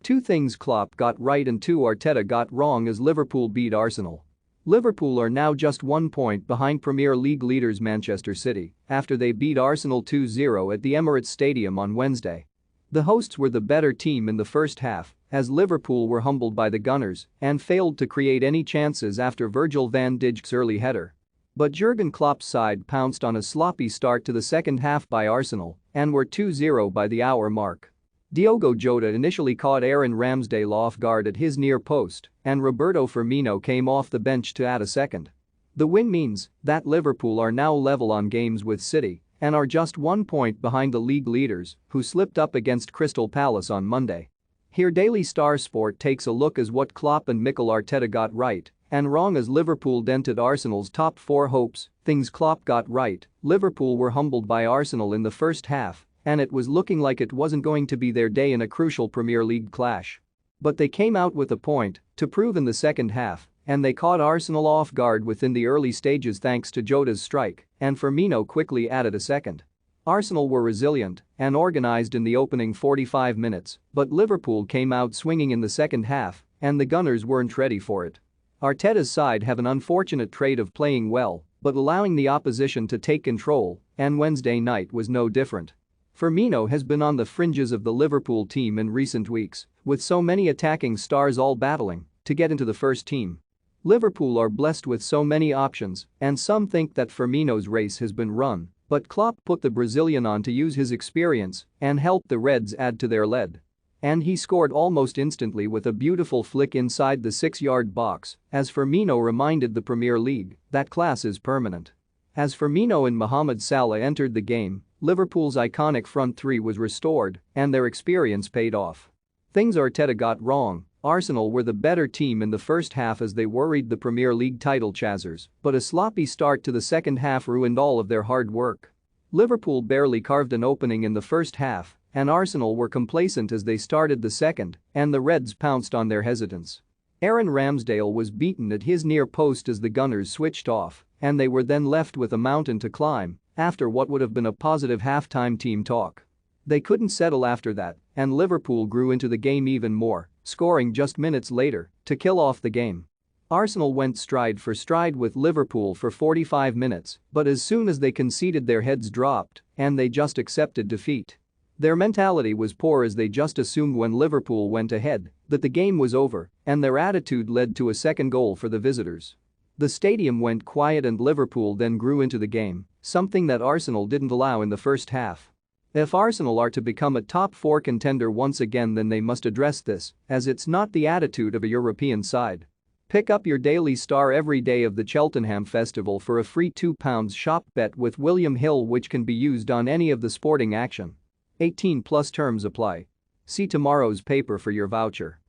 Two things Klopp got right and two Arteta got wrong as Liverpool beat Arsenal. Liverpool are now just 1 point behind Premier League leaders Manchester City after they beat Arsenal 2-0 at the Emirates Stadium on Wednesday. The hosts were the better team in the first half as Liverpool were humbled by the Gunners and failed to create any chances after Virgil van Dijk's early header. But Jurgen Klopp's side pounced on a sloppy start to the second half by Arsenal and were 2-0 by the hour mark. Diogo Jota initially caught Aaron Ramsdale off guard at his near post and Roberto Firmino came off the bench to add a second. The win means that Liverpool are now level on games with City and are just 1 point behind the league leaders who slipped up against Crystal Palace on Monday. Here Daily Star Sport takes a look at what Klopp and Mikel Arteta got right and wrong as Liverpool dented Arsenal's top 4 hopes. Things Klopp got right: Liverpool were humbled by Arsenal in the first half and it was looking like it wasn't going to be their day in a crucial Premier League clash. But they came out with a point to prove in the second half and they caught Arsenal off guard within the early stages thanks to Jota's strike and Firmino quickly added a second. Arsenal were resilient and organized in the opening 45 minutes, but Liverpool came out swinging in the second half and the Gunners weren't ready for it. Arteta's side have an unfortunate trait of playing well but allowing the opposition to take control, and Wednesday night was no different. Firmino has been on the fringes of the Liverpool team in recent weeks, with so many attacking stars all battling to get into the first team. Liverpool are blessed with so many options and some think that Firmino's race has been run, but Klopp put the Brazilian on to use his experience and help the Reds add to their lead. And he scored almost instantly with a beautiful flick inside the 6-yard box as Firmino reminded the Premier League that class is permanent. As Firmino and Mohamed Salah entered the game, Liverpool's iconic front three was restored and their experience paid off. Things Arteta got wrong: Arsenal were the better team in the first half as they worried the Premier League title chasers, but a sloppy start to the second half ruined all of their hard work. Liverpool barely carved an opening in the first half and Arsenal were complacent as they started the second and the Reds pounced on their hesitance. Aaron Ramsdale was beaten at his near post as the Gunners switched off and they were then left with a mountain to climb after what would have been a positive halftime team talk. They couldn't settle after that and Liverpool grew into the game even more, scoring just minutes later to kill off the game. Arsenal went stride for stride with Liverpool for 45 minutes, but as soon as they conceded their heads dropped and they just accepted defeat. Their mentality was poor as they just assumed when Liverpool went ahead that the game was over and their attitude led to a second goal for the visitors. The stadium went quiet and Liverpool then grew into the game, something that Arsenal didn't allow in the first half. If Arsenal are to become a top 4 contender once again then they must address this, as it's not the attitude of a European side. Pick up your Daily Star every day of the Cheltenham Festival for a free £2 shop bet with William Hill which can be used on any of the sporting action. 18+ terms apply. See tomorrow's paper for your voucher.